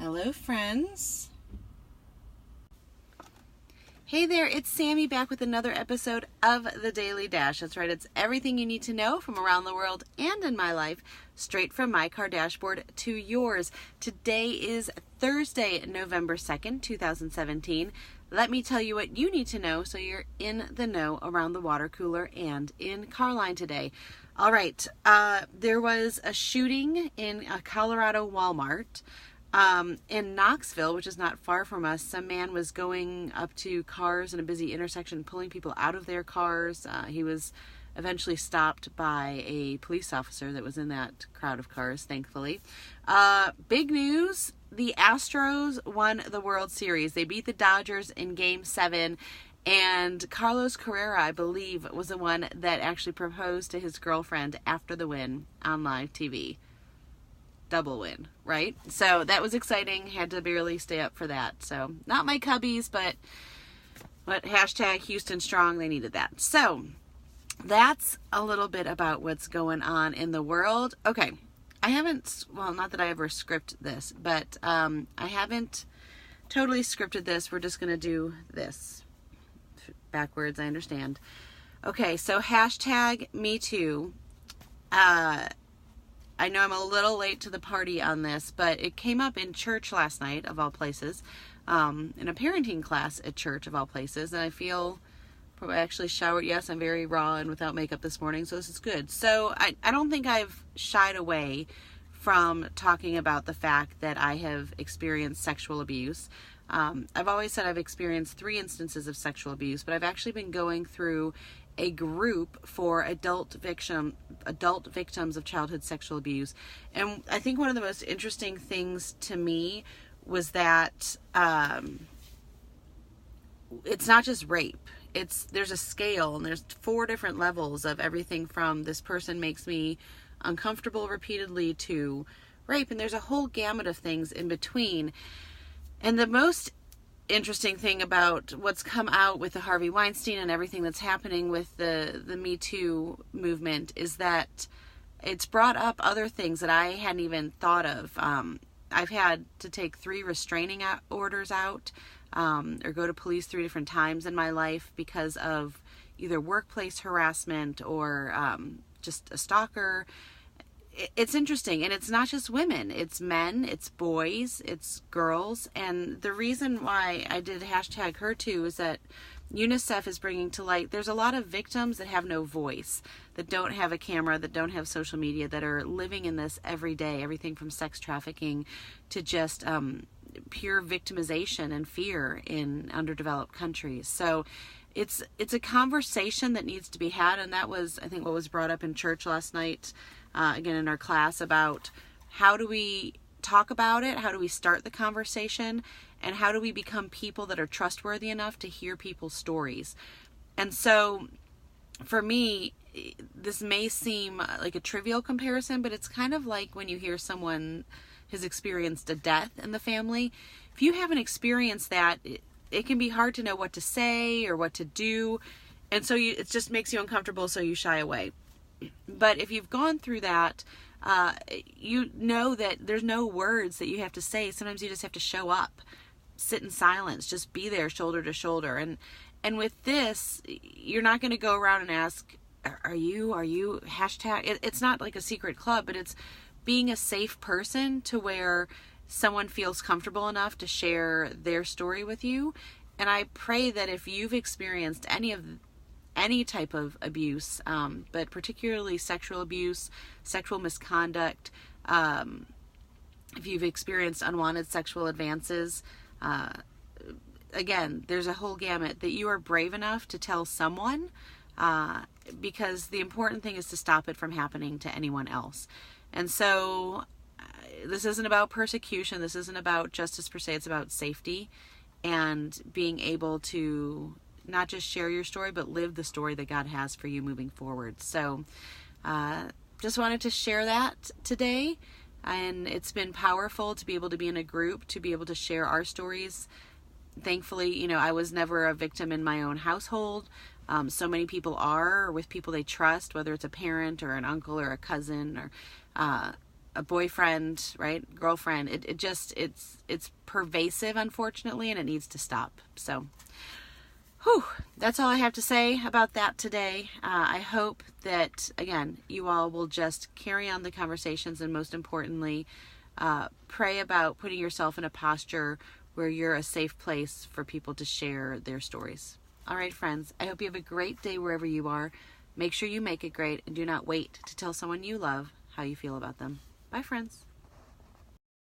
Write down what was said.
Hello, friends. Hey there, it's Sammy back with another episode of The Daily Dash. That's right, it's everything you need to know from around the world and in my life, straight from my car dashboard to yours. Today is Thursday, November 2nd, 2017. Let me tell you what you need to know so you're in the know around the water cooler and in Carline today. All right, there was a shooting in a Colorado Walmart. In Knoxville, which is not far from us. Some man was going up to cars in a busy intersection, pulling people out of their cars. He was eventually stopped by a police officer that was in that crowd of cars, thankfully. Big news, the Astros won the World Series. They beat the Dodgers in Game 7, and Carlos Correa, I believe, was the one that actually proposed to his girlfriend after the win on live TV. Double win, right? So that was exciting. Had to barely stay up for that. So not my Cubbies, but hashtag Houston Strong, they needed that. So that's a little bit about what's going on in the world. Okay, I haven't, well, not that I ever script this, but I haven't totally scripted this. We're just going to do this backwards, I understand. Okay, so hashtag Me Too. I know I'm a little late to the party on this, but it came up in church last night, of all places, in a parenting class at church, of all places, and I feel, probably actually showered, yes, I'm very raw and without makeup this morning, so this is good. So I don't think I've shied away from talking about the fact that I have experienced sexual abuse. I've always said I've experienced 3 instances of sexual abuse, but I've actually been going through a group for adult victims of childhood sexual abuse. And I think one of the most interesting things to me was that it's not just rape. There's a scale, and there's 4 different levels of everything from this person makes me uncomfortable repeatedly to rape, and there's a whole gamut of things in between. And the most interesting thing about what's come out with the Harvey Weinstein and everything that's happening with the Me Too movement is that it's brought up other things that I hadn't even thought of. I've had to take 3 restraining orders out or go to police 3 different times in my life because of either workplace harassment or just a stalker. It's interesting, and it's not just women, it's men, it's boys, it's girls, and the reason why I did hashtag her too is that UNICEF is bringing to light, there's a lot of victims that have no voice, that don't have a camera, that don't have social media, that are living in this every day, everything from sex trafficking to just pure victimization and fear in underdeveloped countries. So it's a conversation that needs to be had, and that was, I think, what was brought up in church last night, again in our class, about how do we talk about it, how do we start the conversation, and how do we become people that are trustworthy enough to hear people's stories. And so for me, this may seem like a trivial comparison, but it's kind of like when you hear someone has experienced a death in the family. If you haven't experienced that, it can be hard to know what to say or what to do, and so it just makes you uncomfortable, so you shy away. But if you've gone through that, you know that there's no words that you have to say. Sometimes you just have to show up, sit in silence, just be there shoulder to shoulder. And with this, you're not going to go around and ask, are you hashtag, it's not like a secret club, but it's being a safe person to where someone feels comfortable enough to share their story with you. And I pray that if you've experienced any type of abuse, but particularly sexual abuse, sexual misconduct, if you've experienced unwanted sexual advances, again, there's a whole gamut, that you are brave enough to tell someone, because the important thing is to stop it from happening to anyone else. And so this isn't about persecution, this isn't about justice per se, it's about safety and being able to not just share your story, but live the story that God has for you moving forward. So just wanted to share that today, and it's been powerful to be able to be in a group, to be able to share our stories. Thankfully, I was never a victim in my own household. So many people are, or with people they trust, whether it's a parent or an uncle or a cousin, or a boyfriend, right? Girlfriend. It's pervasive, unfortunately, and it needs to stop. So, that's all I have to say about that today. I hope that, again, you all will just carry on the conversations, and most importantly, pray about putting yourself in a posture where you're a safe place for people to share their stories. All right, friends, I hope you have a great day wherever you are. Make sure you make it great, and do not wait to tell someone you love how you feel about them. Bye, friends.